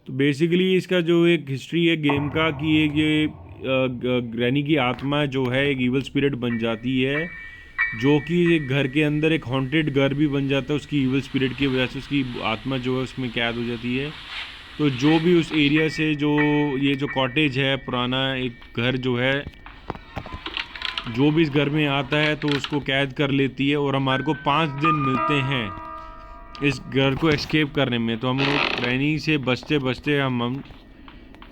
तो बेसिकली इसका जो एक हिस्ट्री है गेम का कि ये ग्रैनी की आत्मा जो है एक इवल स्पिरिट बन जाती है, जो कि एक घर के अंदर एक हॉन्टेड घर भी बन जाता है उसकी इवल स्पिरिट की वजह से। उसकी आत्मा जो है उसमें कैद हो जाती है। तो जो भी उस एरिया से जो ये जो कॉटेज है पुराना एक घर जो है, जो भी इस घर में आता है तो उसको कैद कर लेती है। और हमारे को 5 दिन मिलते हैं इस घर को एस्केप करने में। तो हम ग्रैनी से बचते बचते हम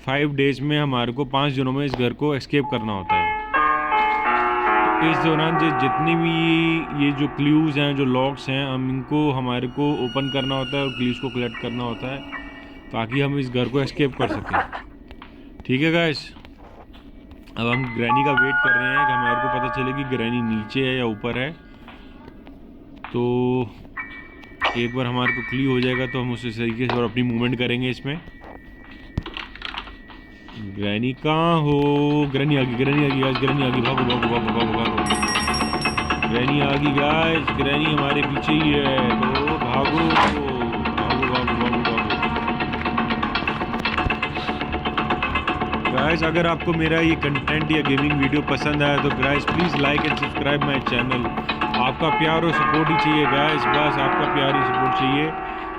5 डेज में हमारे को 5 दिनों में इस घर को एस्केप करना होता है। तो इस दौरान जितनी भी ये जो क्लूज़ हैं, जो लॉक्स हैं, हम इनको हमारे को ओपन करना होता है और क्लूज़ को कलेक्ट करना होता है ताकि हम इस घर को एस्केप कर सकें। ठीक है गाइस, अब हम ग्रैनी का वेट कर रहे हैं कि हमारे को पता चले कि ग्रैनी नीचे है या ऊपर है। तो एक बार हमारे को क्लियर हो जाएगा तो हम उसी तरीके से और अपनी मूवमेंट करेंगे इसमें। ग्रैनी कहाँ हो? ग्रैनी आ गई, ग्रैनी आ गई गाइस, ग्रैनी आ गई, भागो भागो भागो भागो भागो। ग्रैनी आ गई गाइस, ग्रैनी हमारे पीछे ही है, तो भागो भागो भागो भागो भागो। गाइस अगर आपको मेरा ये कंटेंट या गेमिंग वीडियो पसंद आया तो guys please like and subscribe my channel. आपका प्यार और सपोर्ट ही चाहिए गाइस, बस आपका प्यार ही सपोर्ट चाहिए।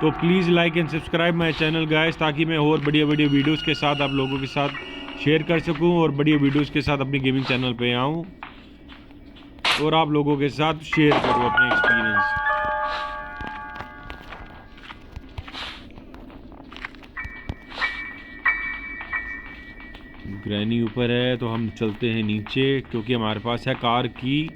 तो please like and subscribe my channel guys, ताकि मैं और बढ़िया बढ़िया वीडियोस के साथ आप लोगों के साथ शेयर कर सकूं और बढ़िया वीडियोस के साथ अपनी गेमिंग चैनल पे आऊं और आप लोगों के साथ शेयर करूं अपने एक्सपीरियंस। ग्रैनी ऊपर है तो हम चलते हैं नीचे, क्योंकि हमारे पास है कार की।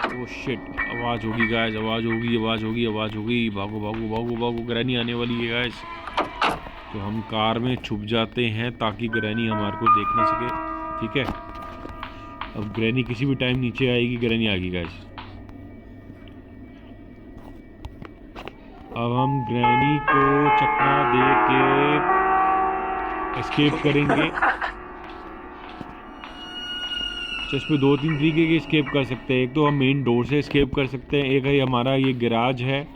ओह शिट, आवाज़ होगी गाइस, आवाज़ होगी, आवाज़ होगी, आवाज़ होगी। भागो भागो भागो भागो, ग्रैनी आने वाली है गाइस। तो हम कार में छुप जाते हैं ताकि ग्रैनी हमारे को देख ना सके। ठीक है, अब ग्रैनी किसी भी टाइम नीचे आएगी। ग्रैनी आ गई गाइस। अब हम ग्रैनी को चकमा दे के एस्केप करेंगे। इसमें 2-3 तरीके के एस्केप कर सकते हैं। एक तो हम मेन डोर से एस्केप कर सकते हैं, एक है हमारा ये गैराज है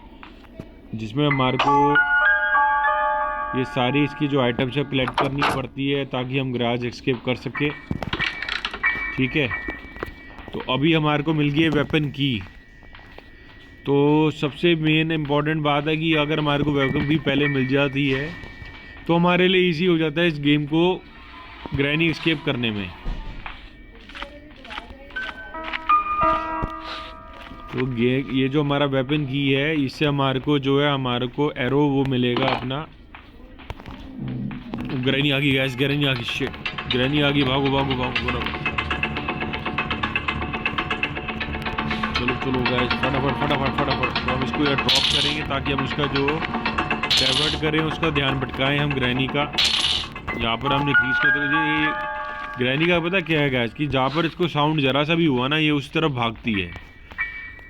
जिसमें हमारे को ये सारी इसकी जो आइटम्स है कलेक्ट करनी पड़ती है ताकि हम गैराज एस्केप कर सके। ठीक है, तो अभी हमारे को मिल गई है वेपन की। तो सबसे मेन इम्पॉर्टेंट बात है कि अगर हमारे को वेपन भी पहले मिल जाती है तो हमारे लिए इजी हो जाता है इस गेम को ग्रैनी एस्केप करने में। तो ये जो हमारा वेपन की है, इससे हमारे को जो है हमारे को एरो वो मिलेगा अपना। ग्रैनी आ गई गैस, ग्रैनी आ गई, शिट ग्रैनी आ गई, भागो भागो भागो भागो। चलो चलो गैस, फटाफट फटाफट फटाफट। तो हम इसको यार ड्रॉप करेंगे ताकि हम उसका जो डाइवर्ट करें, उसका ध्यान भटकाएं हम ग्रैनी का। यहाँ पर हमने क्रीज को, तो ये ग्रैनी का पता क्या है गैस कि जहाँ पर इसको साउंड ज़रा सा भी हुआ ना, ये उस तरफ भागती है।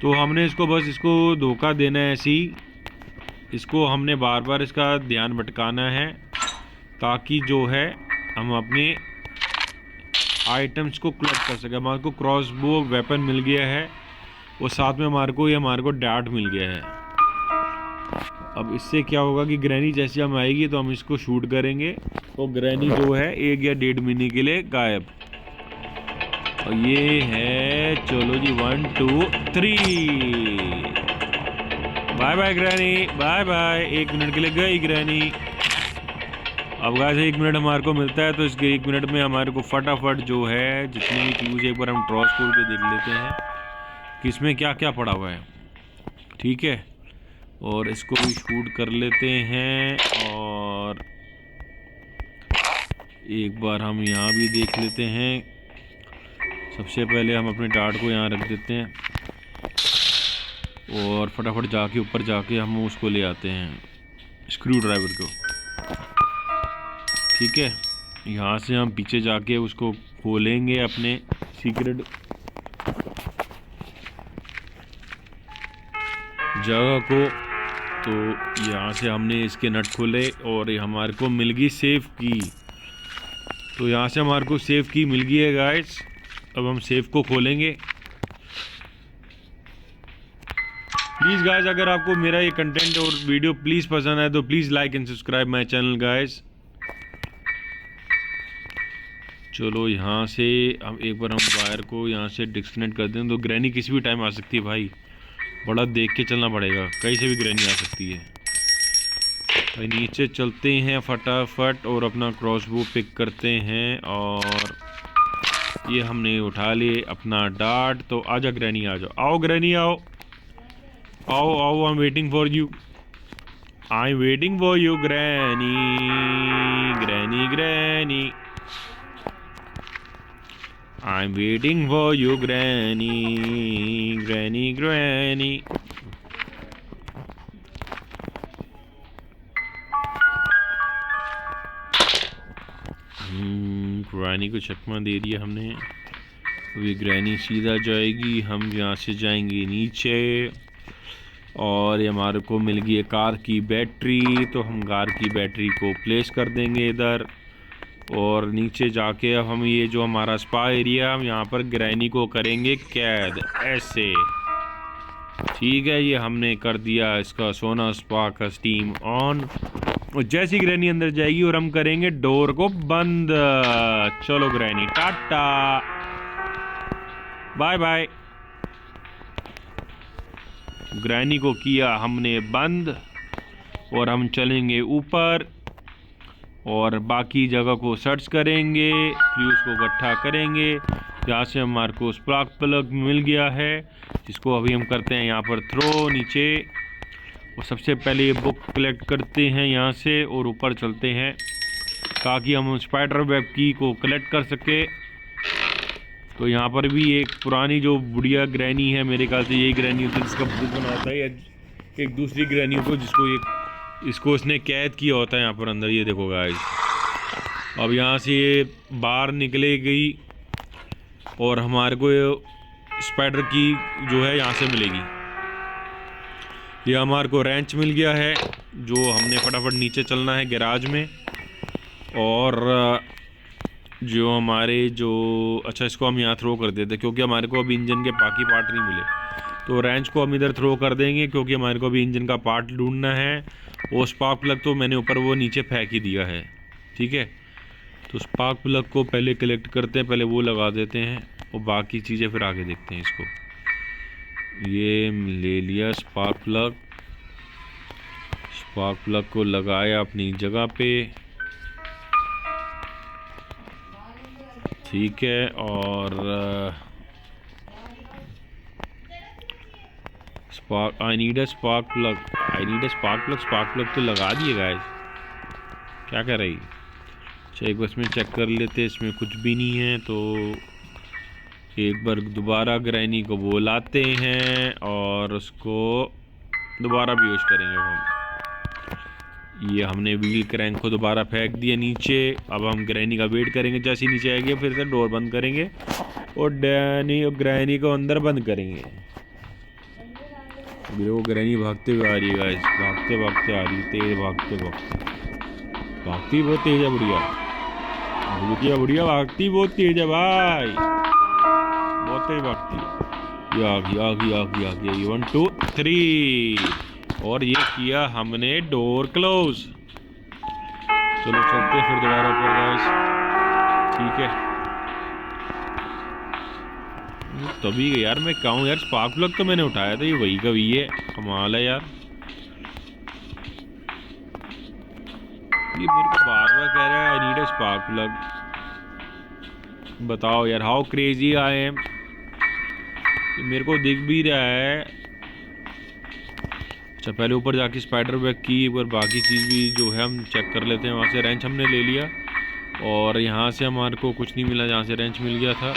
तो हमने इसको बस इसको धोखा देना है ऐसे ही। इसको हमने बार बार इसका ध्यान भटकाना है ताकि जो है हम अपने आइटम्स को कलेक्ट कर सकें। हमारे को क्रॉसबो वेपन मिल गया है और साथ में हमारे को डार्ट मिल गया है। अब इससे क्या होगा कि ग्रैनी जैसे हम आएगी तो हम इसको शूट करेंगे तो ग्रैनी जो है 1 या 1.5 महीने के लिए गायब। और ये है, चलो जी 1 2 3, bye bye granny, bye bye. 1 minute के लिए गई ग्रैनी। अब गाइस 1 मिनट हमारे को मिलता है, तो इस 1 मिनट में हमारे को फटाफट जो है जितने भी क्लूज एक बार हम क्रॉस खोल के देख लेते हैं कि इसमें क्या क्या पड़ा हुआ है। ठीक है, और इसको भी शूट कर लेते हैं। और एक बार हम यहाँ भी देख लेते हैं। सबसे पहले हम अपने डार्ट को यहाँ रख देते हैं और फटाफट जाके ऊपर जाके हम उसको ले आते हैं, स्क्रू ड्राइवर को। ठीक है, यहाँ से हम पीछे जाके उसको खोलेंगे अपने सीक्रेट जगह को। तो यहाँ से हमने इसके नट खोले और हमारे को मिल गई सेफ की। तो यहाँ से हमारे को सेफ की मिल गई है गाइस। अब हम सेफ को खोलेंगे। प्लीज़ गाइस, अगर आपको मेरा ये कंटेंट और वीडियो प्लीज़ पसंद है तो please like and subscribe my channel guys. चलो यहाँ से हम एक बार वायर को यहाँ से डिस्कनेक्ट कर दें तो ग्रैनी किसी भी टाइम आ सकती है भाई, बड़ा देख के चलना पड़ेगा, कहीं से भी ग्रैनी आ सकती है भाई। नीचे चलते हैं फटाफट और अपना क्रॉसबो पिक करते हैं और ये हमने उठा लिए अपना डार्ट। तो आजा ग्रैनी, आ जाओ, आओ ग्रैनी, आओ आओ आओ, I am waiting for you, I am waiting for you granny granny granny, I am waiting for you granny granny granny. Granny को चकमा दे दिया हमने, अभी ग्रैनी सीधा जाएगी, हम यहाँ से जाएंगे नीचे और ये हमारे को मिल गई है कार की बैटरी, तो हम कार की बैटरी को प्लेस कर देंगे इधर और नीचे जाके अब हम ये जो हमारा स्पा एरिया, हम यहाँ पर ग्रैनी को करेंगे कैद ऐसे, ठीक है। ये हमने कर दिया इसका सोना स्पा का स्टीम ऑन और जैसी ग्रैनी अंदर जाएगी और हम करेंगे डोर को बंद। चलो granny tata bye bye. Granny को किया हमने बंद और हम चलेंगे ऊपर और बाकी जगह को सर्च करेंगे, फ्यूज को इकट्ठा करेंगे। यहाँ से हमारे को स्पार्क प्लग मिल गया है जिसको अभी हम करते हैं यहाँ पर थ्रो नीचे, और सबसे पहले ये बुक कलेक्ट करते हैं यहाँ से और ऊपर चलते हैं ताकि हम स्पाइडर वेब की को कलेक्ट कर सके। तो यहाँ पर भी एक पुरानी जो बुढ़िया ग्रैनी है, मेरे ख्याल से यही ग्रैनी होती है जिसका भूत बना होता है, या एक दूसरी ग्रैनी होती है जिसको इसको इसने कैद किया होता है यहाँ पर अंदर। ये देखो गाइस, अब यहाँ से ये बाहर निकले गई और हमारे को स्पाइडर की जो है यहाँ से मिलेगी। ये हमारे को रेंच मिल गया है जो हमने फटाफट नीचे चलना है गैराज में, और जो हमारे जो अच्छा इसको हम यहाँ थ्रो कर देते हैं क्योंकि हमारे को अभी इंजन के बाकी पार्ट नहीं मिले, तो रेंच को हम इधर थ्रो कर देंगे क्योंकि हमारे को अभी इंजन का पार्ट ढूंढना है। वो स्पार्क प्लग तो मैंने ऊपर वो नीचे फेंक ही दिया है, ठीक है। तो स्पार्क प्लग को पहले कलेक्ट करते हैं, पहले वो लगा देते हैं और बाकी चीज़ें फिर आगे देखते हैं। इसको ये ले लिया स्पार्क प्लग को लगाया अपनी जगह पे, ठीक है। और I need a spark plug तो लगा दिए गाइस, क्या कर रही। अच्छा एक बार इसमें चेक कर लेते, इसमें कुछ भी नहीं है, तो एक बार दोबारा ग्रैनी को बुलाते हैं और उसको दोबारा भी यूज करेंगे हम। ये हमने व्हील क्रैंक को दोबारा फेंक दिया नीचे, अब हम ग्रैनी का वेट करेंगे, जैसे ही नीचे आएगी फिर से डोर बंद करेंगे और ग्रैनी को अंदर बंद करेंगे। वो ग्रैनी भागते हुए आ रही है गाइस, भागते भागते आ रही है, तेज भागती बहुत तेज है, बुढ़िया भागती बहुत तेज है भाई, बहुत तेज भागती है। ये आ गई 1 2 3 और ये किया हमने डोर क्लोज। चलो चलते फिर दोबारा ऊपर गाइस, ठीक है। तभी यार मैं कहूँ यार स्पार्क प्लग तो मैंने उठाया था, ये वही का वही है, कमाल है यार। ये मेरे को बार बार कह रहा है I need a spark plug, बताओ यार हाउ क्रेजी आई एम। मेरे को दिख भी रहा है। अच्छा पहले ऊपर जाके स्पाइडर वेब की एक बार बाकी चीज़ भी जो है हम चेक कर लेते हैं। वहाँ से रेंच हमने ले लिया और यहाँ से हमारे को कुछ नहीं मिला जहाँ से रेंच मिल गया था।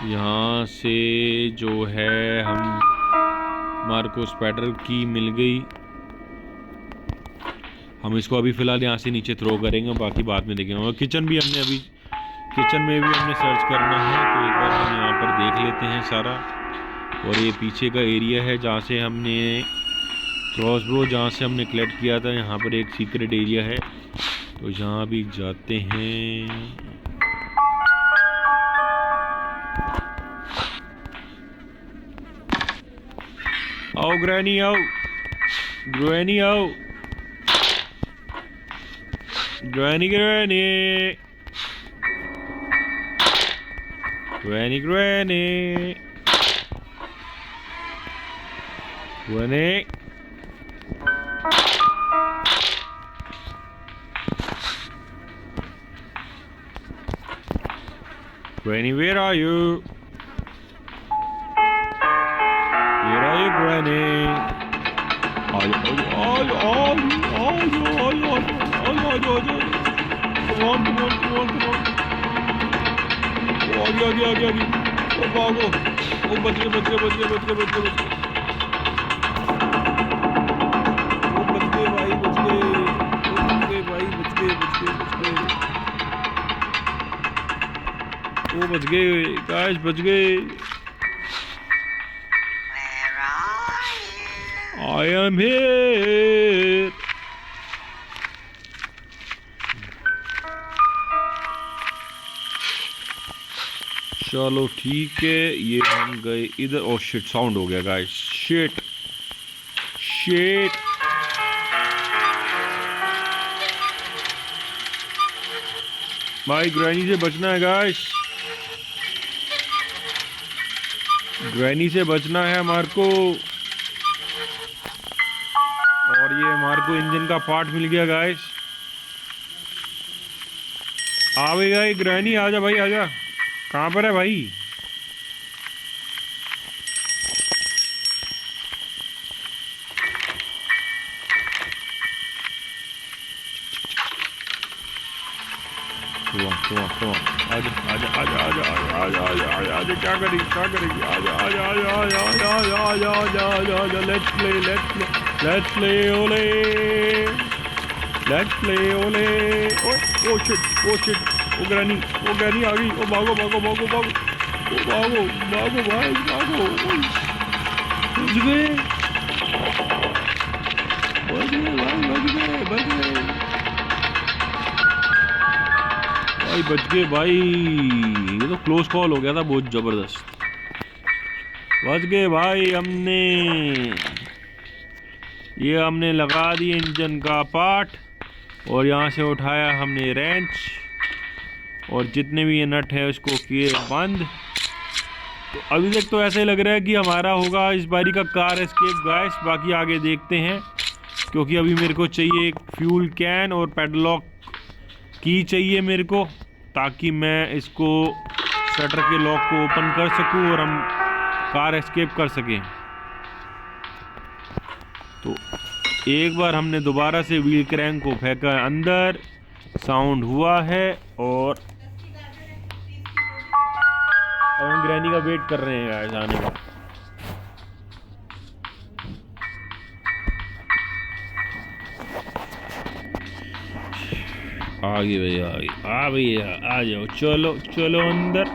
यहाँ से जो है हमारे को स्पाइडर की मिल गई, हम इसको अभी फ़िलहाल यहाँ से नीचे थ्रो करेंगे, बाकी बाद में देखेंगे। और किचन में भी हमने सर्च करना है, तो एक बार हम यहाँ पर देख लेते हैं सारा। और ये पीछे का एरिया है जहाँ से हमने क्रॉसबो जहाँ से हमने कलेक्ट किया था, यहाँ पर एक सीक्रेट एरिया है, तो यहाँ भी जाते हैं। आओ ग्रैनी आओ, ग्रैनी आओ, granny granny granny granny granny. Granny, where are you? Where are you, Granny? Come on, come on, come on, come on. आ गया। ओ भागो, ओ बच गए। ओ बच गए भाई, बच गए। वो बच गए गाइस, बच गए। I am here। चलो ठीक है, ये हम गए इधर। ओ शिट, साउंड हो गया गाइस, शिट। भाई ग्रैनी से बचना है गाइस, ग्रैनी से बचना है हमारे को। और ये हमारे को इंजन का पार्ट मिल गया गाइस। आ गई भाई ग्रैनी, आजा भाई आजा। कहाँ पर है भाई? आजा क्या करेगी आजा। लेट्स प्ले ओले। ओ शिट ओ ग्रैनी आ गई। ओ भागो भाई भागो। बच गए भाई, बच गए भाई। ये तो क्लोज कॉल हो गया था, बहुत जबरदस्त। बच गए भाई हमने लगा दिए इंजन का पार्ट, और यहाँ से उठाया हमने रेंच, और जितने भी ये नट है उसको किए बंद। तो अभी तक तो ऐसे लग रहा है कि हमारा होगा इस बारी का कार एस्केप गाइस। बाकी आगे देखते हैं, क्योंकि अभी मेरे को चाहिए एक फ्यूल कैन और पैडलॉक की चाहिए मेरे को, ताकि मैं इसको शटर के लॉक को ओपन कर सकूं और हम कार एस्केप कर सकें। तो एक बार हमने दोबारा से व्हील क्रैंक को फेंका अंदर, साउंड हुआ है, और अब हम ग्रैनी का वेट कर रहे हैं गाइस आने का। आगे भैया आ जाओ। चलो अंदर,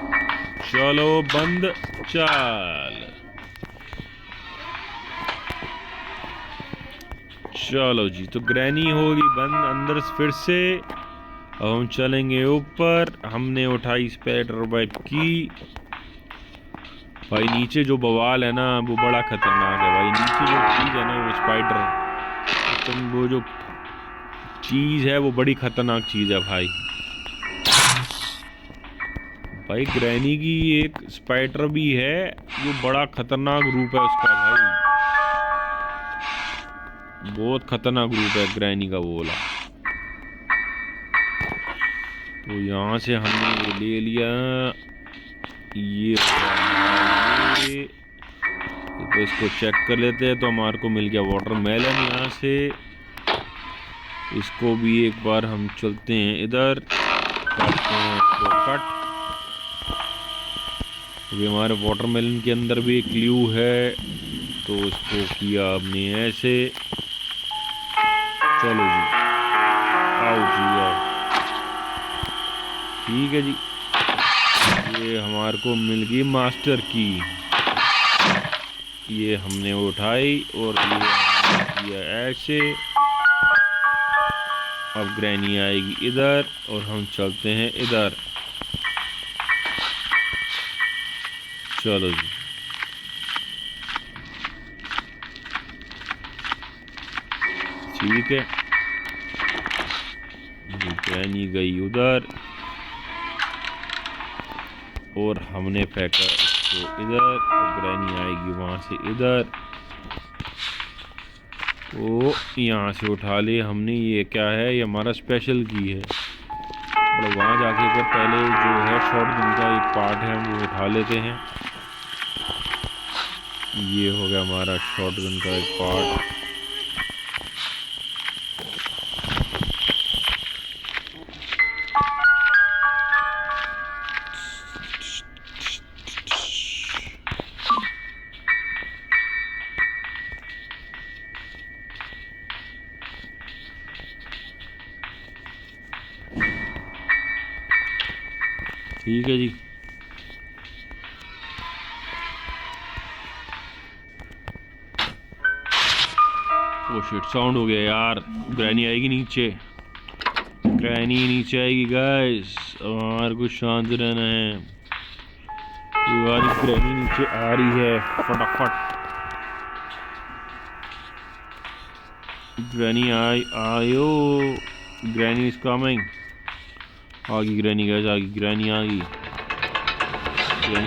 चलो बंद, चलो जी। तो ग्रैनी होगी बंद अंदर फिर से। अब हम चलेंगे ऊपर। हमने उठाई स्पाइडर वेब की। भाई नीचे जो बवाल है ना, वो बड़ा खतरनाक है भाई। नीचे जो चीज़ है ना, वो स्पाइडर, वो जो चीज़ है वो बड़ी खतरनाक चीज़ है भाई। ग्रैनी की एक स्पाइडर भी है, वो बड़ा खतरनाक रूप है उसका भाई। बहुत खतरनाक रूप है ग्रैनी का वो वाला। तो यहाँ से हमने ये ले लिया। ये तो इसको चेक कर लेते हैं। तो हमारे को मिल गया वाटरमेलन यहाँ से। इसको भी एक बार हम चलते हैं इधर, करते हैं इसको कट। अभी हमारे वाटरमेलन के अंदर भी एक क्लू है, तो इसको किया हमने ऐसे। चलो जी, आओ जी आओ। ठीक है जी, ये हमारे को मिल गई मास्टर की। ये हमने उठाई और ये हमने किया ऐसे। अब ग्रैनी आएगी इधर और हम चलते हैं इधर। चलो जी, ठीक है, ग्रैनी गई उधर और हमने फेंका इसको इधर, और ग्रैनी आएगी वहाँ से इधर। तो यहाँ से उठा ले हमने। ये क्या है? ये हमारा स्पेशल की है। और वहाँ जाके कर पहले जो है शॉटगन का एक पार्ट है हम वो उठा लेते हैं। ये हो गया हमारा शॉटगन का एक पार्ट। ठीक है जी। ओ शिट, साउंड हो गया यार। ग्रैनी आएगी नीचे, ग्रैनी नीचे आएगी गाइस। हमारे को शांत रहना है। ग्रैनी नीचे आ रही है, फटाफट। ग्रैनी आयो, ग्रैनी इज कमिंग। आगी ग्रैनी गाइस, आगी ग्रैनी आ गई।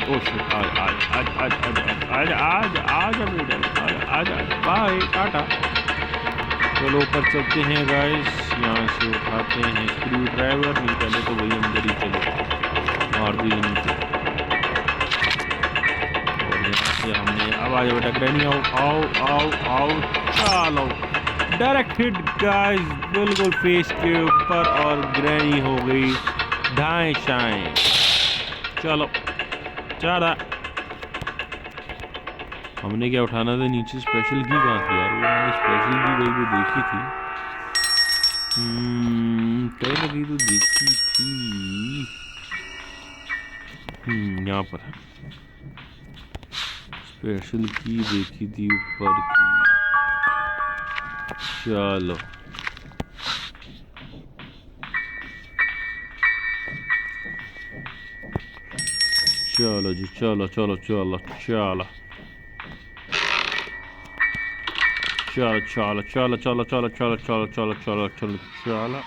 ओ शिट, आजा बेटा, आजा, बाय, टाटा। चलो ऊपर चलते हैं गाइस। यहाँ से उठाते हैं स्क्रू ड्राइवर। नहीं पहले तो वही अंदर ही चलो मार दी नीचे। और यहाँ से हमने अब आ जाओ बेटा, ग्रैनी आओ आओ आओ आओ। चलो डायरेक्ट हिट गाइस, बिल्कुल फेस के ऊपर, और ग्रैनी हो गई ढाई शाएं। चलो चारा। हमने क्या उठाना था नीचे? स्पेशल की कहाँ थी यार? वो हमने स्पेशल की कहीं तो देखी थी, कहीं ना कहीं तो देखी थी। यहाँ पर स्पेशल की देखी थी ऊपर की। चलो चलो जी, चलो चलो चलो चलो चलो चलो चलो चलो चलो चलो चलो चलो चलो चलो चलो।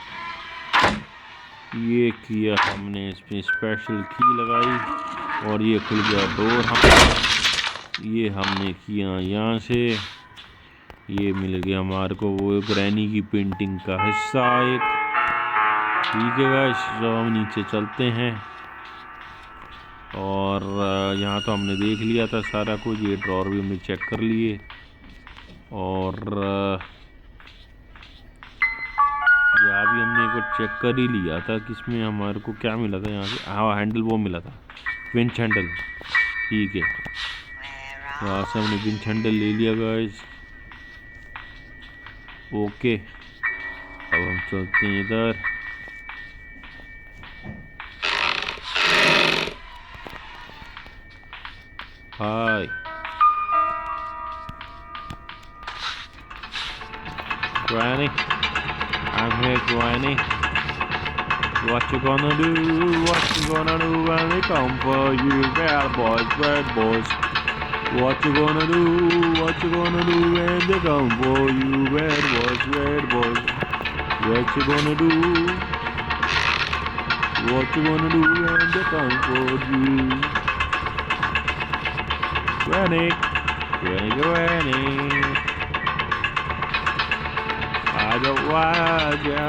ये किया हमने, इसमें स्पेशल की लगाई और ये खुल गया डोर। हम ये हमने किया यहाँ से। ये मिल गया हमारे को वो ग्रैनी की पेंटिंग का हिस्सा एक। ठीक है गाइस, जब हम नीचे चलते हैं और यहाँ तो हमने देख लिया था सारा कुछ। ये ड्रॉर भी हमने चेक कर लिए और यहाँ भी हमने एक बार चेक कर ही लिया था कि इसमें हमारे को क्या मिला था। यहाँ से हाँ, हैंडल वो मिला था, विंच हैंडल। ठीक है, यहाँ से हमने विंच हैंडल ले लिया गाइस। ओके, अब हम चलते हैं इधर। हाय, Granny, I'm here, Granny. What you gonna do? What you gonna do when they come for you? Bad boys. What you gonna do? What you gonna do when they come for you? Bad boys. What you gonna do? What you gonna do when they come for you? Granny. आजा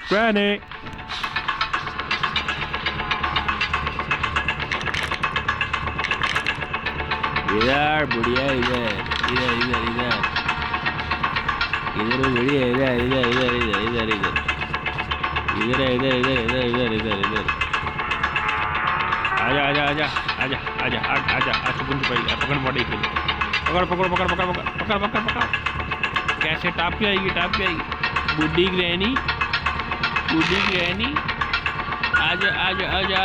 Granny, इधर बढ़िया, इधर आजा पकड़ पड़ी। पकड़। कैसे top पे आएगी? बुड्ढी ग्रैनी, आजा पकड़।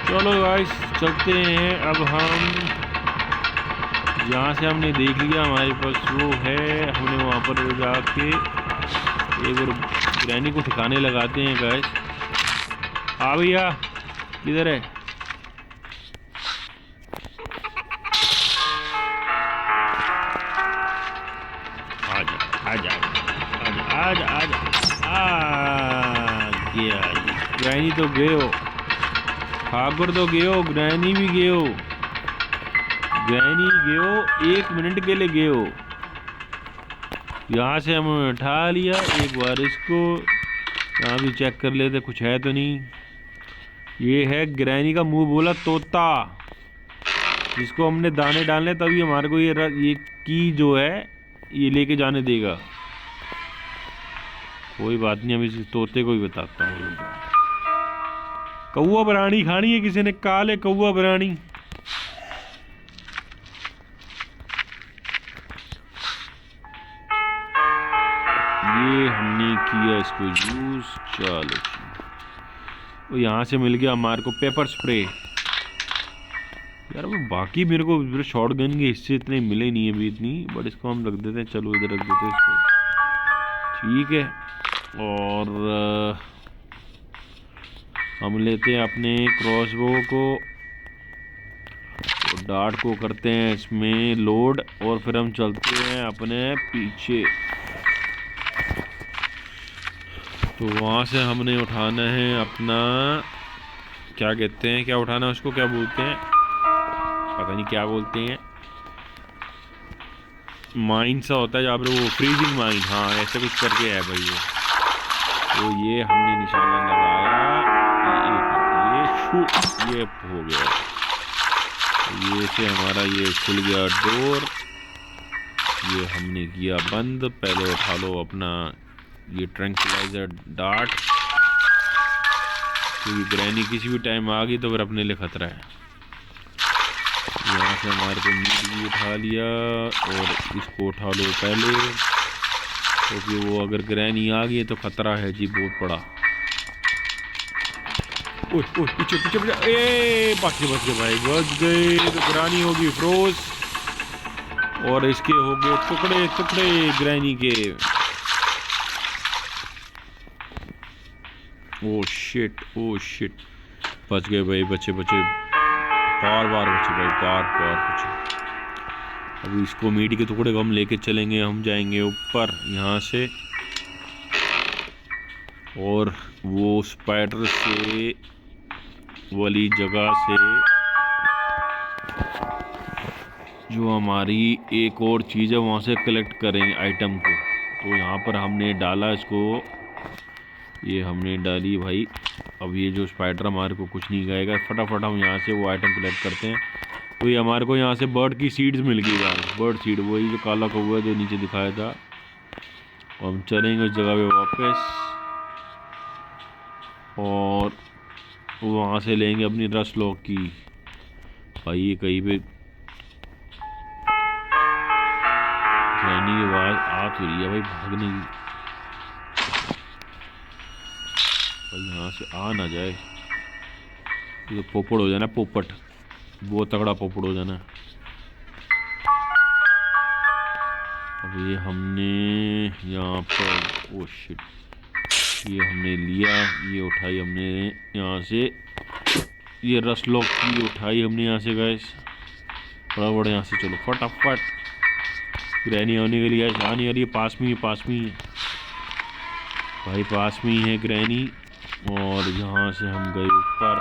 चलो गाइस चलते हैं अब हम यहाँ से हमने देख लिया हमारे पास वो है, हमने वहाँ पर जाके एक बार ग्रैनी को ठिकाने लगाते हैं गाइस। आ भैया किधर है? आजा आजा आजा आजा आ गया। ग्रैनी तो गए हो, ठाकुर तो गए हो, ग्रैनी भी गए हो, ग्रैनी गए हो, 1 मिनट के लिए गए हो। यहाँ से हमने उठा लिया। एक बार इसको यहाँ भी चेक कर लेते कुछ है तो नहीं। ये है ग्रैनी का मुंह बोला तोता, जिसको हमने दाने डालने तभी हमारे को ये की जो है ये लेके जाने देगा। कोई बात नहीं, अभी इस तोते को ही बताता हूँ। कौआ बिरयानी खानी है किसी ने? काले कौआ बिरयानी। ये हमने किया इसको यूज। चलो वो यहाँ से मिल गया हमारे को पेपर स्प्रे। यार वो बाकी मेरे को शॉर्ट गन के हिस्से इतने मिले नहीं है अभी इतनी, बट इसको हम रख देते हैं। चलो इधर रख देते हैं इसको, ठीक है। और हम लेते हैं अपने क्रॉसबो को, तो डार्ट को करते हैं इसमें लोड, और फिर हम चलते हैं अपने पीछे। तो वहाँ से हमने उठाना है अपना, क्या कहते हैं, क्या उठाना है उसको, क्या बोलते हैं, पता नहीं क्या बोलते हैं, माइन सा होता है जहाँ पर वो फ्रीजिंग माइन, हाँ ऐसे कुछ करके है भाई ये। तो ये हमने निशाना लगाया, ये हो गया, ये से हमारा ये खुल गया डोर। ये हमने किया बंद। पहले उठा लो अपना ये ट्रैंक्विलाइजर डार्ट, क्योंकि ग्रैनी किसी भी टाइम आ गई तो फिर अपने लिए खतरा है। यहाँ से हमारे को मीट भी उठा लिया, और इसको उठा लो पहले, क्योंकि वो अगर ग्रैनी आ गई तो खतरा है जी बहुत बड़ा। ओए ओए पीछे पीछे पीछे, ए बच गए भाई, बच गए। तो ग्रैनी होगी फ्रोज, और इसके हो गए टुकड़े टुकड़े ग्रैनी के। ओ शिट बच गए भाई, बचे बार बचे भाई, बार बचे। अभी इसको मीट के टुकड़े को हम लेके चलेंगे, हम जाएंगे ऊपर यहाँ से, और वो स्पाइडर से वाली जगह से जो हमारी एक और चीज़ है वहाँ से कलेक्ट करेंगे आइटम को। तो यहाँ पर हमने डाला इसको, ये हमने डाली भाई। अब ये जो स्पाइडर हमारे को कुछ नहीं खाएगा, फटाफट हम यहाँ से वो आइटम कलेक्ट करते हैं। तो ये हमारे को यहाँ से बर्ड की सीड्स मिल गई यार, बर्ड सीड, वही जो काला कौवा जो नीचे दिखाया था। और हम चलेंगे उस जगह पे वापस, और वहाँ से लेंगे अपनी रस्ट लॉक की। भाई ये कहीं पे ग्रैनी की आवाज़ आ तो रही है भाई, भागने की। यहाँ से आ ना जाए, ये तो पोपड़ हो जाना, पोपट बहुत तगड़ा पोपड़ हो जाना। अब ये हमने यहाँ पर, ओ शिट, ये हमने लिया, ये उठाई हमने यहाँ से, ये रस लॉक की उठाई हमने यहाँ से गैस। बड़ा यहाँ से चलो फटाफट, ग्रैनी आने के लिए आने वाली है, पास में ही है भाई, पास में ही है ग्रैनी। और यहाँ से हम गए ऊपर,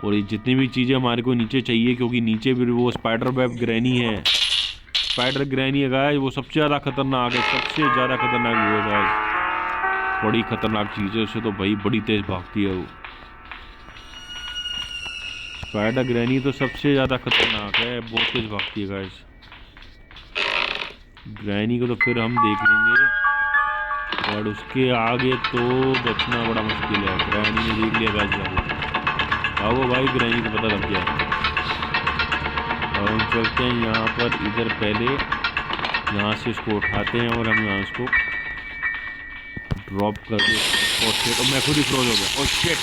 और ये जितनी भी चीज़ें हमारे को नीचे चाहिए, क्योंकि नीचे भी वो स्पाइडर वेब ग्रैनी है, स्पाइडर ग्रैनी है गाइस, वो सबसे ज़्यादा खतरनाक है, सबसे ज़्यादा खतरनाक वो है गाइस, बड़ी खतरनाक चीज़ है। उससे तो भाई बड़ी तेज़ भागती है वो स्पाइडर ग्रैनी, तो सबसे ज़्यादा खतरनाक है, बहुत तेज़ भागती है गाइस। ग्रैनी को तो फिर हम देख लेंगे, और उसके आगे तो बचना बड़ा मुश्किल है। ग्रैनी ने देख लिया गाइस, आओ भाई, ग्रैनी को पता लग गया। और हम चलते हैं यहाँ पर, इधर पहले यहाँ से इसको उठाते हैं, और हम यहाँ इसको ड्रॉप कर दे। और शिट, और मैं खुद ही फ्रोज हो गया, और शिट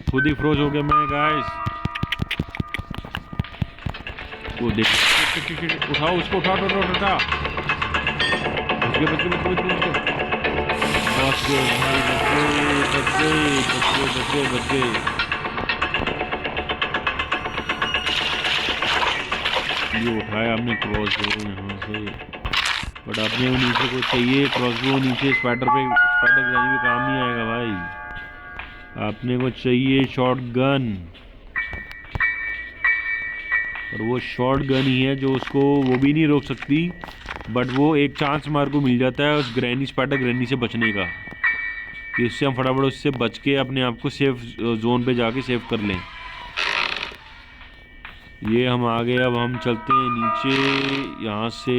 खुद ही फ्रोज हो गया मैं गाइस। वो देख, उठाओ उसको, उठा उठा उठा उठा। बच गए बच गए बच गए बच गए बच गए बच गए भाई, बच गए बच गए बच गए बच गए बच गए। ये उठाया हमने क्रॉस बो यहाँ से, बट अपने वो नीचे को चाहिए क्रॉस बो नीचे। स्पाइडर पे, स्पाइडर ग्रैनी पे काम नहीं आएगा भाई, आपने को चाहिए शॉर्ट गन। और वो शॉर्ट गन ही है जो उसको वो भी नहीं रोक सकती, बट वो एक चांस हमारे को मिल जाता है उस ग्रैनी, स्पाइडर ग्रैनी से बचने का, कि उससे हम फटाफट उससे बच के अपने आप को सेफ जोन पे जाके सेव कर लें। ये हम आ गए, अब हम चलते हैं नीचे यहाँ से।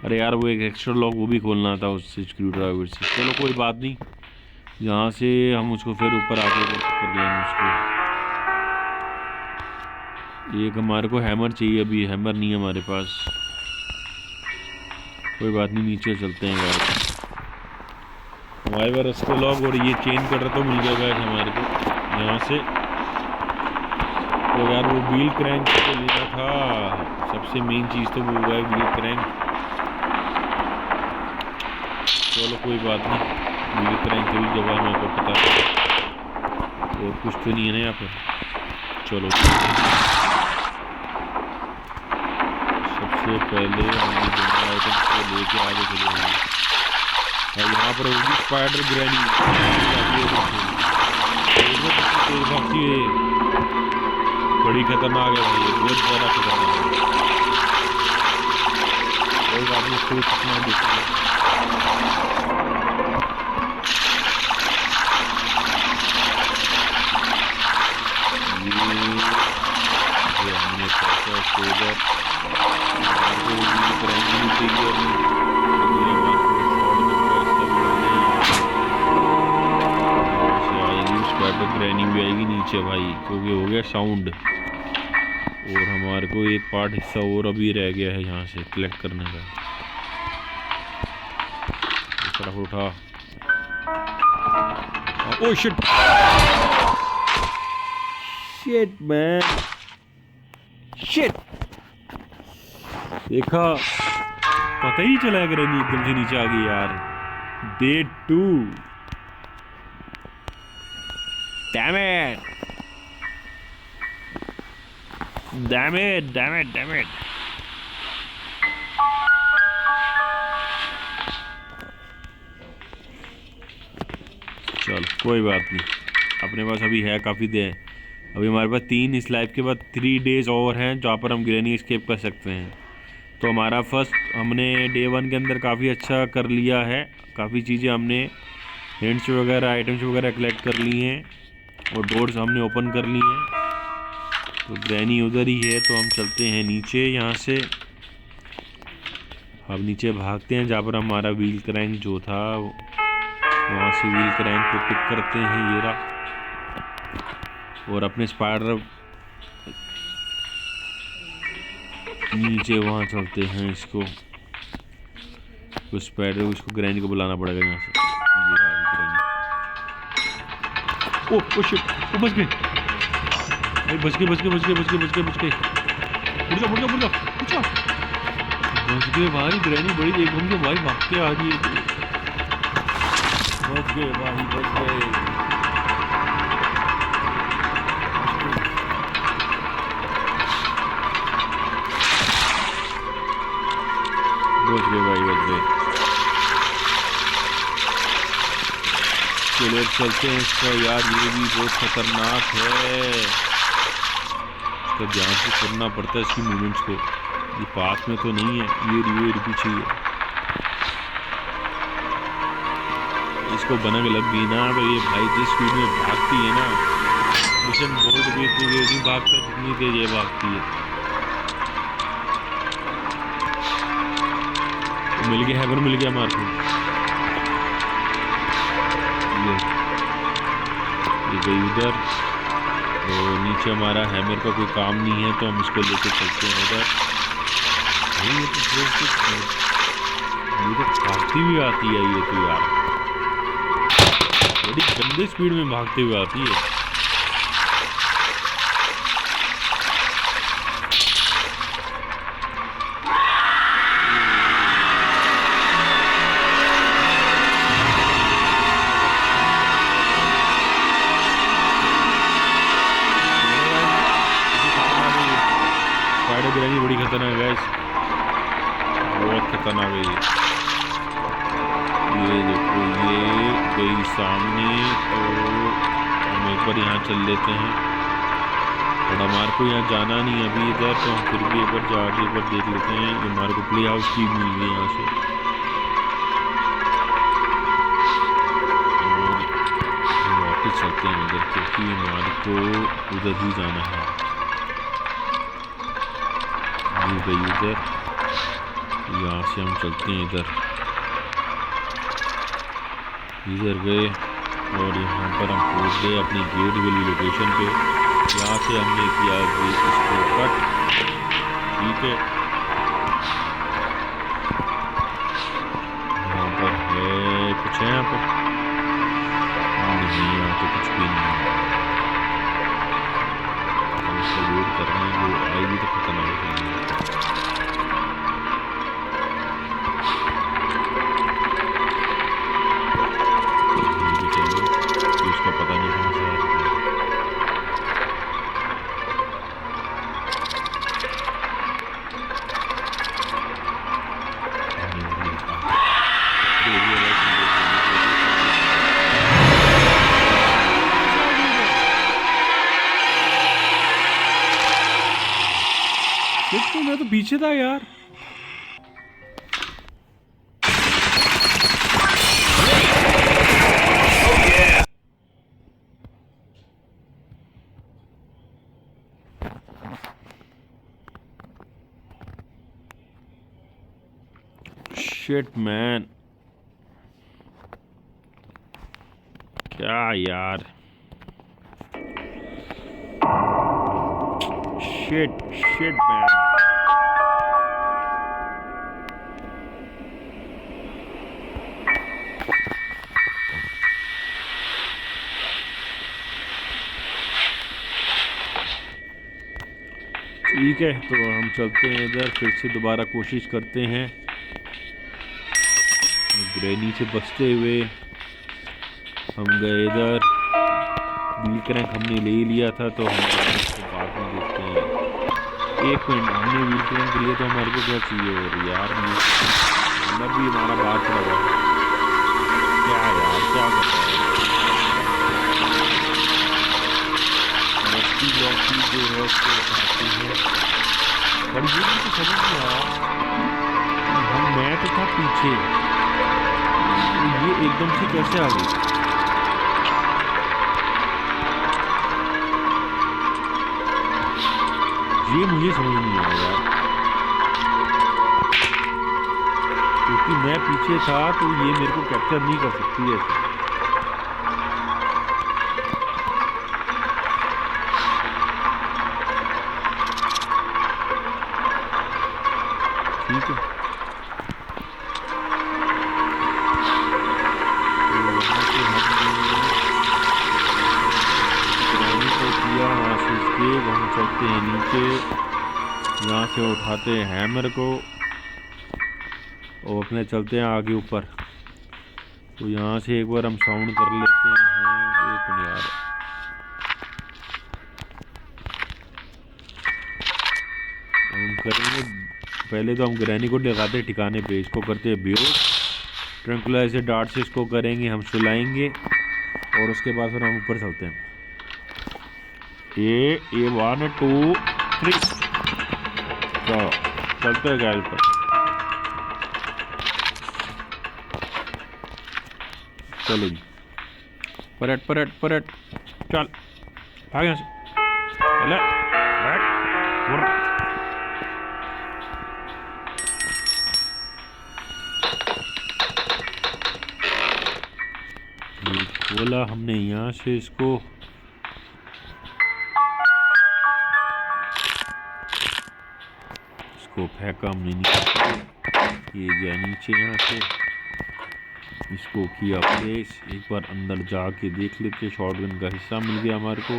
अरे यार वो एक एक्स्ट्रा लॉक वो भी खोलना था उससे, स्क्रू ड्राइवर से। चलो कोई बात नहीं, यहाँ से हम उसको फिर ऊपर आके कर लेंगे उसको। एक हमारे को हैमर चाहिए, अभी हैमर नहीं है हमारे पास। कोई बात नहीं, नीचे चलते हैं गाइस। हमारे पास रस्ते लॉक और ये चेन कटर तो मिल गया गाइस हमारे को यहाँ से। तो यार वो व्हील क्रैंक तो लेना था, सबसे मेन चीज़ तो वो हुआ है व्हील क्रैंक। चलो कोई बात नहीं, व्हील क्रैंक की भी जगह मेरे को पता है, और कुछ तो नहीं है ना यहाँ पर। चलो सबसे पहले हम ये दोनों आइटम को लेके आगे चलेंगे। और यहाँ पर होगी स्पाइडर ग्रैनी, तेज भागती है, बड़ी खतरनाक है भाई, बहुत ज़्यादा खतरनाक है। कोई बात नहीं, इसको कितना देखेंगे। ये हमने पैसा सोचा ग्रैनी भी आएगी नीचे भाई, क्योंकि हो गया साउंड। और हमारे को एक पार्ट हिस्सा और अभी रह गया है यहाँ से कलेक्ट करने का। इस तरफ उठा, oh shit shit man, shit. देखा, पता ही चला ग्रैनी एकदम से नीचे आ गई यार। Day 2, damn it damn it damn it damn it. चल कोई बात नहीं, अपने पास अभी है काफ़ी देर। अभी हमारे पास 3 इस लाइफ के बाद 3 डेज और हैं जहाँ पर हम ग्रैनी एस्केप कर सकते हैं। तो हमारा फर्स्ट हमने डे 1 के अंदर काफ़ी अच्छा कर लिया है, काफ़ी चीज़ें हमने हिंट्स वगैरह आइटम्स वगैरह कलेक्ट कर ली हैं और डोर्स हमने ओपन कर ली हैं। तो ग्रैनी उधर ही है, तो हम चलते हैं नीचे यहाँ से। अब नीचे भागते हैं जहाँ पर हमारा व्हील क्रैंक जो था, वहाँ से व्हील क्रैंक को पिक करते हैं, ये रहा। और अपने स्पाइडर नीचे वहाँ चलते हैं, इसको उस स्पाइडर उसको ग्रैनी को बुलाना पड़ेगा यहाँ से। ये आ गई ग्रैनी। ओह शिट, वो बच गए भाई, बच गए बच गए बच गए बच गए बच गए बच गए। उड़ जाओ उड़ जाओ उड़ जाओ उड़ जाओ, बच गए भाई। ग्रैनी बड़ी एकदम से भाई भागते आ रही है, बच गए भाई बच गए। बच गए भाई बच गए। चलो चलते हैं इसका, यार ये भी बहुत खतरनाक है, इसका ध्यान से करना पड़ता है इसकी मूवमेंट्स को। ये पास में तो नहीं है, ये पीछे है। इसको बना के लग गई ना, तो ये भाई जिस स्पीड में भागती है ना, मिशन बोल्ट भी इतनी तेज नहीं भागता जितनी तेज ये भागती है। मिल गया, हैमर मिल गया हमारे को। ये गई उधर, तो नीचे हमारा हैमर का कोई काम नहीं है, तो हम इसको लेके चलते हैं उधर। ये तो भागती हुई आती है, ये तो यार बड़ी गंदे स्पीड में भागते हुए आती है। है गैस, बहुत खतरनाक है ये देखो ये गई सामने। तो हम एक बार यहाँ चल लेते हैं, और हमारे को यहाँ जाना नहीं अभी इधर, तो हम फिर भी एक बार जाके एक बार देख लेते हैं। हमारे को प्ले हाउस की मिल गई यहाँ से, और वापस चलते हैं उधर, क्योंकि हमारे को उधर ही जाना है। ये गई उधर, यहाँ से हम चलते हैं इधर गए, और यहाँ पर हम पहुँच गए अपनी गेट वाली लोकेशन पे। यहाँ से हमने किया इसको कट, ठीक है। यहाँ पर है कुछ है, यहाँ पर नहीं, यहाँ तो कुछ भी नहीं है। हम इसको वेट कर रहे हैं, वो आएगी तो खतरनाक हो जाएगी। इसका पता नहीं कहाँ से आया। मैं तो पीछे था यार। शिट मैन, क्या यार, शिट मैन। ठीक है, तो हम चलते हैं इधर, फिर से दोबारा कोशिश करते हैं ग्रैनी से बचते हुए। हम गए इधर, व्हील क्रैंक हमने ले लिया था, तो हम इसको बाद में देखते हैं। एक मिनट, हमने व्हील क्रैंक लिया तो हमारे को क्या चाहिए, और यार नंबर भी हमारा बाहर पड़ा हुआ है। क्या यार, क्या करता है ब्लॉक की जो है उसको उठाती है, पर ये तो समझ नहीं आया। मैं तो था पीछे, ये एकदम से कैसे आ गई? ये मुझे समझ नहीं आया यार, क्योंकि मैं पीछे था तो ये मेरे को कैप्चर नहीं कर सकती ऐसे। ठीक है, हम चलते हैं नीचे, यहाँ से उठाते हैं हैमर को और अपने चलते हैं आगे ऊपर। तो यहाँ से एक बार हम साउंड कर लेते हैं। एक मिनट यार, हम करेंगे पहले तो हम ग्रैनी को लगाते ठिकाने पे, इसको करते हैं बेहोश, ट्रैंकुलाइजर डार्ट से इसको करेंगे, हम सुलाएंगे, और उसके बाद फिर हम ऊपर चलते हैं। ये 1 2 3 चलते हैं गाइस पर। चलो जी, पलट पलट पलट, चल भाग यहाँ से, बोला हमने यहाँ से इसको फेंका हमने नीचे, ये गया नीचे, यहाँ से इसको किया प्लेस। एक बार अंदर जाके देख लेते, शॉटगन का हिस्सा मिल गया हमारे को,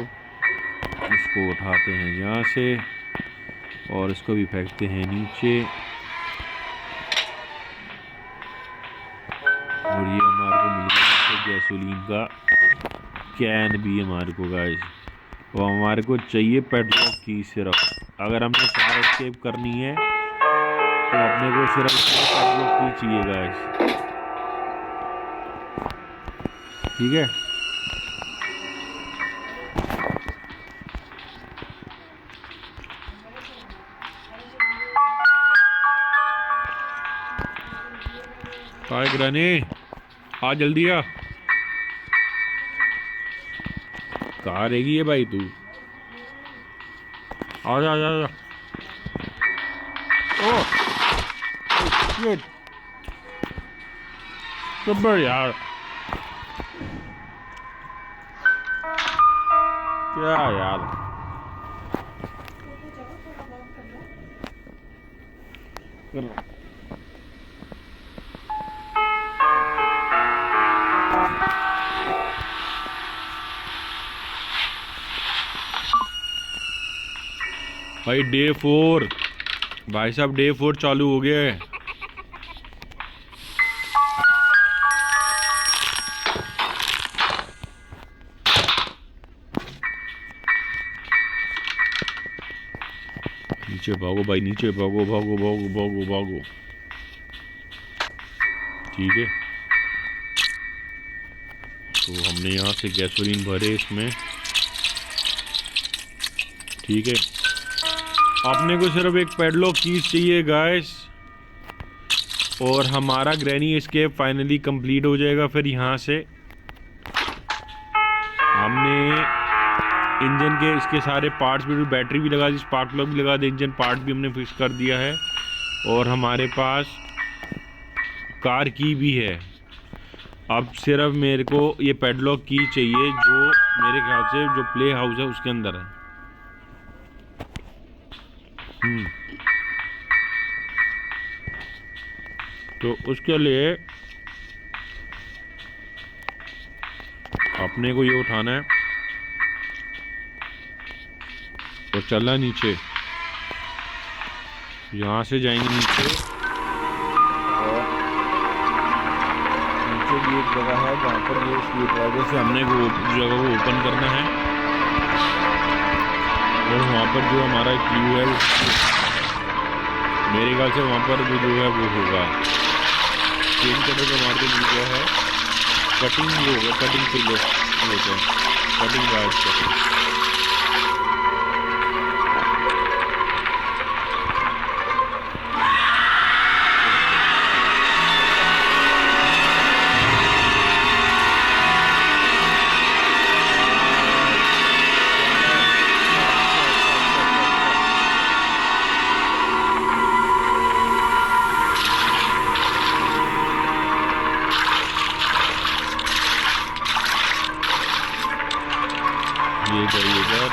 इसको उठाते हैं यहाँ से और इसको भी फेंकते हैं नीचे, और ये हमारे को मिल गया गैसोलीन का कैन भी हमारे को गाइस। और हमारे को चाहिए पेडलॉक की सिर्फ, अगर हमने कार एस्केप करनी है तो अपने को सिर्फ पैडलॉक की चाहिए गाइस। ठीक है, हाय ग्रैनी, आ जल्दी आ। कहाँ रहेगी ये भाई तू? आ जा, आ जा, आ जा। ओह शिट, सब्र यार, क्या यार। भाई डे 4, भाई साहब डे 4 चालू हो गया है। नीचे भागो भाई, नीचे भागो, भागो भागो भागो भागो। ठीक है, तो हमने यहाँ से गैसोलीन भरे इसमें। ठीक है, आपने को सिर्फ एक पैडलॉक कीज चाहिए गाइस, और हमारा ग्रैनी एस्केप फाइनली कंप्लीट हो जाएगा। फिर यहाँ से हमने इंजन के इसके सारे पार्ट्स भी, बैटरी भी लगा दी, स्पार्क प्लग भी लगा दी, इंजन पार्ट भी हमने फिक्स कर दिया है, और हमारे पास कार की भी है। अब सिर्फ मेरे को ये पैडलॉक की चाहिए जो मेरे ख्याल से जो प्ले हाउस है उसके अंदर है। तो उसके लिए अपने को ये उठाना है और चलना नीचे। यहाँ से जाएंगे नीचे, और नीचे भी एक जगह है जहाँ पर ये स्क्रू ड्राइवर से हमने वो जगह को ओपन करना है, और वहाँ पर जो हमारा क्यू है मेरे ख्याल से वहाँ पर भी जो है वो होगा चेन कटर का मार के मिल गया है, कटिंग भी होगा, कटिंग फिर होता है, कटिंग गार्ड का। ये गई इधर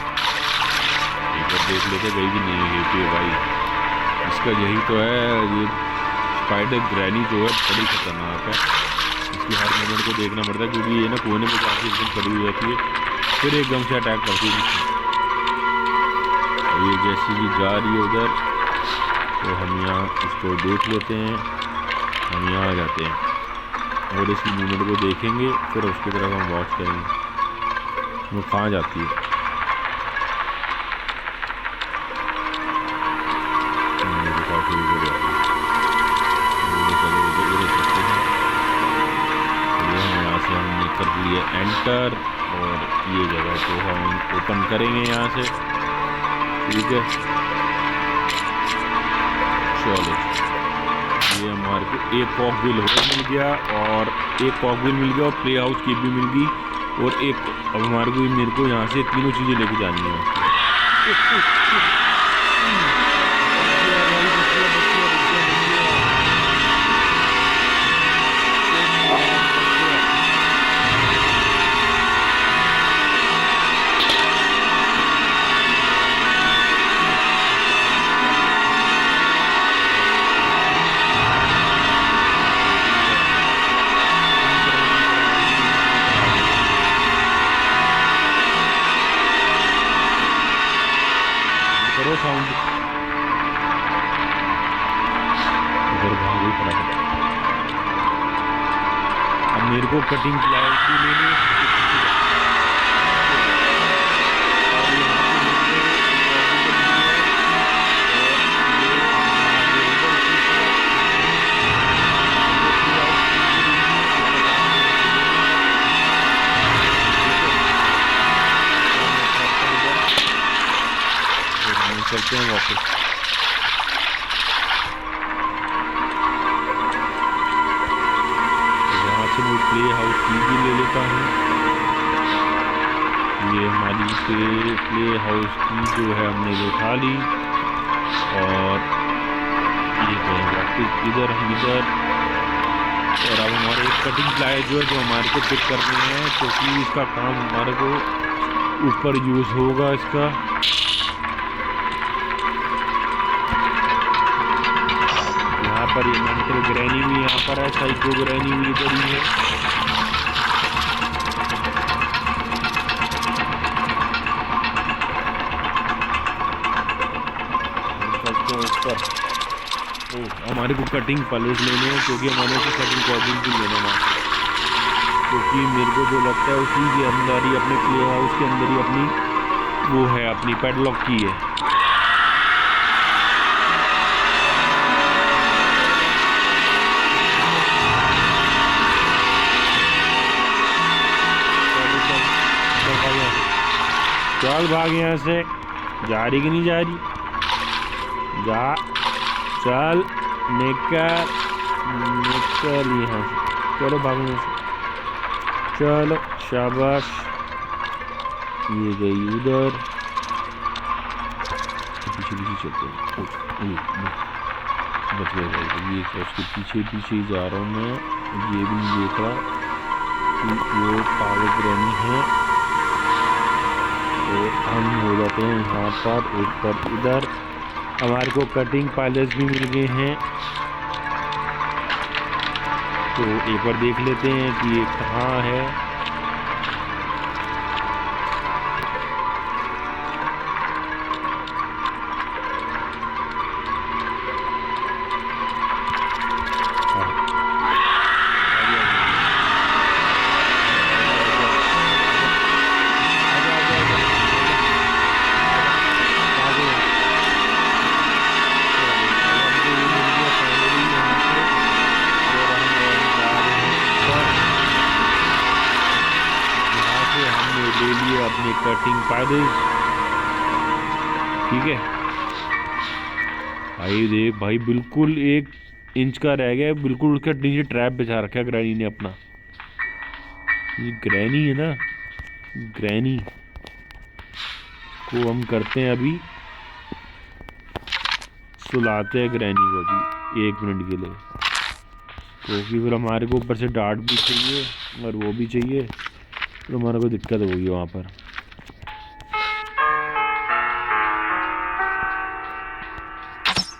देख लेते, गई कि नहीं गई थी भाई। इसका यही तो है, ये स्पाइडर ग्रैनी जो है बड़ी खतरनाक है, इसकी हर मूवमेंट को देखना पड़ता है, क्योंकि ये ना कोने में काफ़ी एकदम खड़ी हो जाती है, फिर एकदम से अटैक करती है। ये जैसी कि जा रही है उधर, तो हम यहाँ इसको देख लेते हैं, हम यहाँ आ जाते हैं और इसकी मूवमेंट को देखेंगे, फिर उसकी तरफ हम वॉच करेंगे वो कहाँ जाती है। यहाँ से हमने कर लिया एंटर, और ये जगह को हम ओपन करेंगे यहाँ से। ठीक है, चलो ये हमारे को एक कॉक व्हील मिल गया, और एक कॉक व्हील मिल गया, और प्ले हाउस की भी मिल गई, और एक अब हमारे को मेरे को यहाँ से तीनों चीज़ें लेके जानी है। करो साउंड, इधर भागो फटाफट। अब मेरे को कटिंग प्लायर्स भी लेनी है, हैं वापस। यहाँ से मैं प्ले हाउस की भी ले लेता हूँ। ये हमारी प्ले हाउस की जो है हमने उठा ली, और ये गए वापस इधर, हम इधर। और अब हमारे एक कटिंग प्लाई जो है जो हमारे को पिक करने हैं, क्योंकि इसका काम हमारे को ऊपर यूज़ होगा इसका। यहाँ पर ये मेंटल ग्रैनी भी यहाँ पर है, साइको ग्रैनी भी इधर ही है। चलते हैं ऊपर। हमारे को कटिंग पैलेस लेने हैं, क्योंकि हमारे को कटिंग कॉर्डिंग भी लेना है, क्योंकि मेरे को जो लगता है उसी के अंदर ही, अपने प्ले हाउस के अंदर ही अपनी वो है, अपनी पैडलॉक की है। चल भाग यहाँ से, जा रही कि नहीं जा रही? जा, चल निकल निकल यहाँ से, चलो भागने से, चलो शाबाश। ये गई उधर, पीछे पीछे चलते हैं। बच गए भाई, ये क्या उसके पीछे पीछे ही जा रहा हूँ मैं। ये भी नहीं देख रहा कि वो पावर ग्रैनी है। तो हम हो जाते हैं यहाँ पर ऊपर। इधर हमारे को कटिंग पायलट्स भी मिल गए हैं, तो एक बार देख लेते हैं कि ये कहाँ है। अपने कटिंग पायलट्स, ठीक है भाई। देख भाई, बिल्कुल 1 इंच का रह गया, बिल्कुल उसका नीचे ट्रैप बिछा रखा है ग्रैनी ने अपना। ये ग्रैनी है ना, ग्रैनी को हम करते हैं अभी, सुलाते हैं ग्रैनी को अभी 1 मिनट के लिए, क्योंकि फिर हमारे को ऊपर से डांट भी चाहिए और वो भी चाहिए, तो हमारे को दिक्कत होगी वहाँ पर।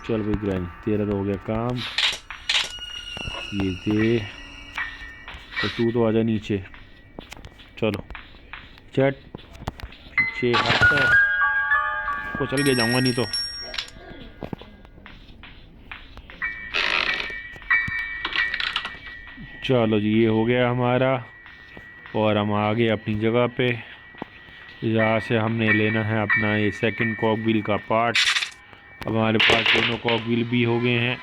चल भाई ग्रैनी, तेरा तो हो गया काम। ये दे, तो तू तो आजा नीचे, चलो चट पीछे हट को, चल के जाऊंगा नहीं तो। चलो जी, ये हो गया हमारा, और हम आ गए अपनी जगह पे। यहाँ से हमने लेना है अपना ये सेकंड कॉक व्हील का पार्ट। अब हमारे पास दोनों कॉक व्हील भी हो गए हैं।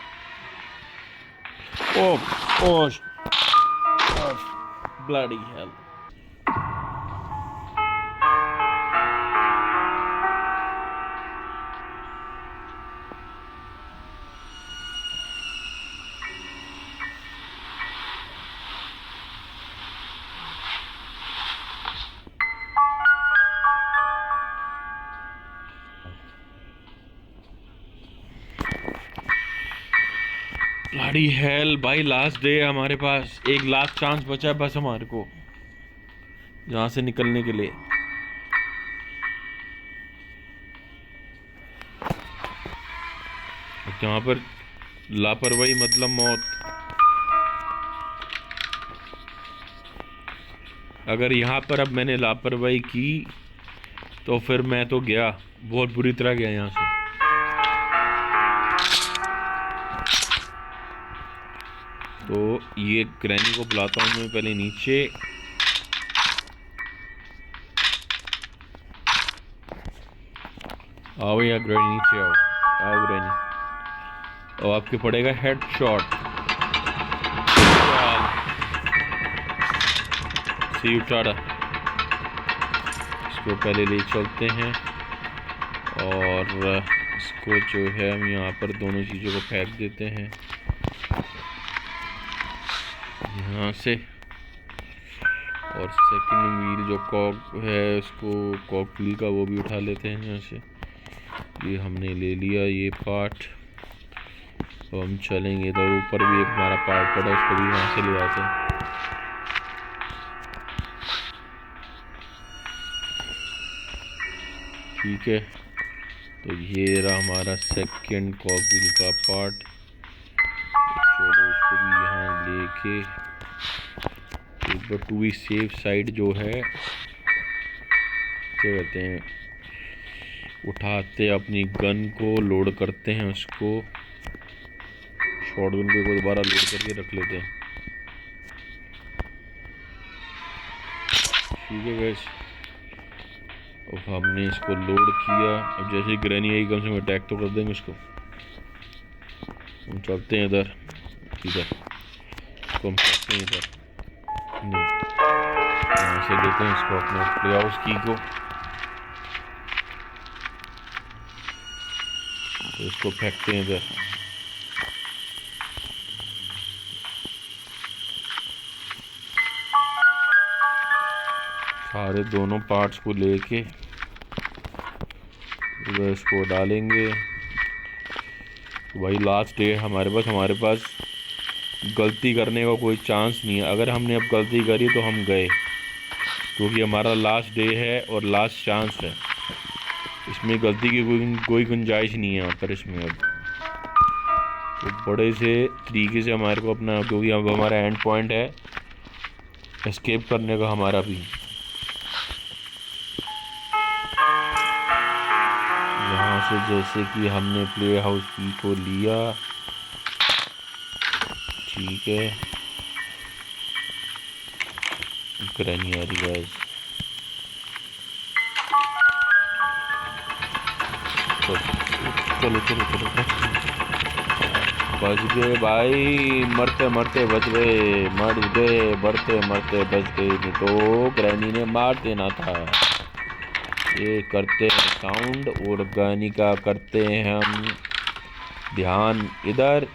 ओह ब्लडी हेल। ब्लडी हेल भाई, लास्ट डे हमारे पास, एक लास्ट चांस बचा है बस हमारे को यहाँ से निकलने के लिए। यहाँ पर लापरवाही मतलब मौत। अगर यहाँ पर अब मैंने लापरवाही की तो फिर मैं तो गया, बहुत बुरी तरह गया यहाँ से। तो ये ग्रैनी को बुलाता हूँ मैं पहले नीचे। आओ यार ग्रैनी, नीचे आओ, आओ ग्रैनी। और आपके पड़ेगा head shot. See you tata. इसको पहले ले चलते हैं और इसको जो है हम यहाँ पर दोनों चीज़ों को फेंक देते हैं यहाँ से। और सेकंड व्हील जो कॉक है उसको कॉक व्हील का वो भी उठा लेते हैं यहाँ से। ये हमने ले लिया ये पार्ट। तो हम चलेंगे तो ऊपर भी एक हमारा पार्ट पड़ा, उसको भी वहाँ से ले आते हैं। ठीक है, तो ये रहा हमारा सेकंड कॉक व्हील का पार्ट। चलो इसको भी यहाँ लेके एक बार टू बी सेफ साइड जो है क्या कहते हैं, उठाते अपनी गन को, लोड करते हैं उसको, शॉटगन को दोबारा लोड करके रख लेते हैं। ठीक है गाइस, अब हमने इसको लोड किया। अब जैसे ही ग्रैनी आई कम से कम अटैक तो कर देंगे उसको। हम चलते हैं इधर, इसको हम चलते हैं इधर, यहाँ से लेते हैं इसको अपने प्ले हाउस की को, तो इसको फेंकते हैं इधर। सारे दोनों पार्ट्स को लेके इधर इसको डालेंगे। तो भाई लास्ट डे हमारे पास गलती करने का कोई चांस नहीं है। अगर हमने अब गलती करी तो हम गए, क्योंकि हमारा लास्ट डे है और लास्ट चांस है। इसमें गलती की कोई गुंजाइश नहीं है यहाँ पर इसमें। अब तो बड़े से तरीके से हमारे को अपना, क्योंकि अब हमारा एंड पॉइंट है एस्केप करने का हमारा भी। यहाँ से जैसे कि हमने प्ले हाउस की को लिया, ठीक है, ग्रैनी आ रही है। चलो चलो चलो बच गए भाई, मरते मरते बच गए, मर गए, मरते मरते बच गए, नहीं तो ग्रैनी ने मार देना था। ये करते हैं साउंड और ग्रैनी का करते हैं हम ध्यान, इधर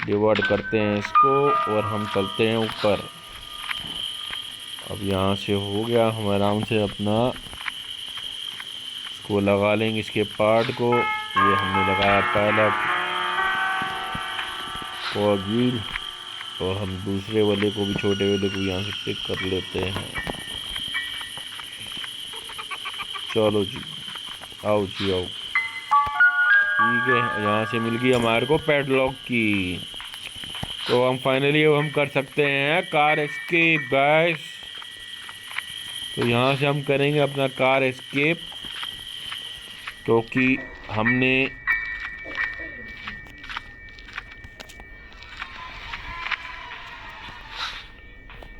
डिवर्ट करते हैं इसको और हम चलते हैं ऊपर। अब यहाँ से हो गया, हम आराम से अपना इसको लगा लेंगे इसके पार्ट को। ये हमने लगाया पहला कॉक व्हील, और हम दूसरे वाले को भी, छोटे वाले को यहाँ से पिक कर लेते हैं। चलो जी, आओ जी आओ। ठीक है, यहाँ से मिल गई हमारे को पैडलॉक की। तो हम फाइनली अब हम कर सकते हैं कार एस्केप गाइस। तो यहाँ से हम करेंगे अपना कार एस्केप, क्योंकि हमने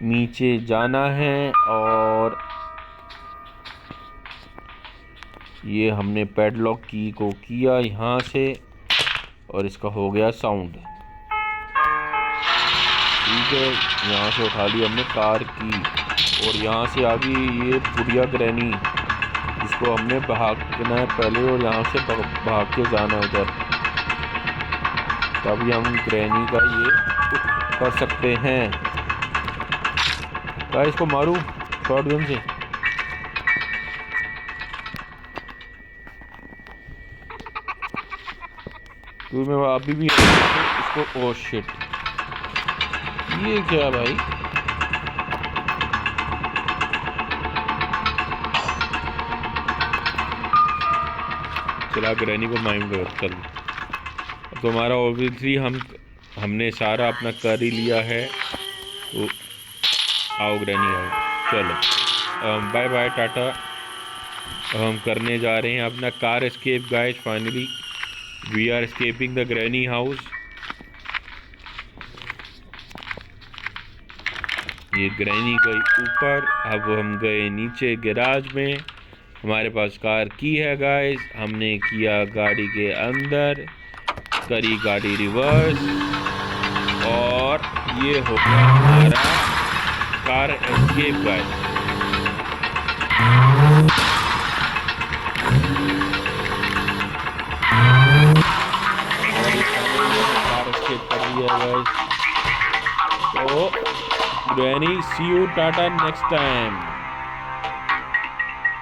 नीचे जाना है। और ये हमने पैडलॉक की को किया यहाँ से, और इसका हो गया साउंड। ठीक है, यहाँ से उठा ली हमने कार की, और यहाँ से आ गई ये बुढ़िया ग्रैनी, जिसको हमने भागना है पहले, और यहाँ से भाग के जाना है उधर, तभी हम ग्रैनी का ये कर सकते हैं। क्या इसको मारूं शॉटगन से? तो मैं अभी भी इसको, ओ शिट, ये क्या भाई? चला ग्रैनी को माइंड कर। अब तो हमारा ऑब्वियसली हमने सारा अपना कर ही लिया है। तो आओ ग्रैनी आओ, चलो बाय बाय टाटा। अब हम करने जा रहे हैं अपना car escape guys. Finally we are escaping the granny house. ये ग्रैनी गई ऊपर, अब हम गए नीचे गैराज में। हमारे पास कार की है गाइस, हमने किया गाड़ी के अंदर, करी गाड़ी रिवर्स, और ये हो गया हमारा कार एस्केप गाइस। गया गाइस। तो granny see you, tata, next time.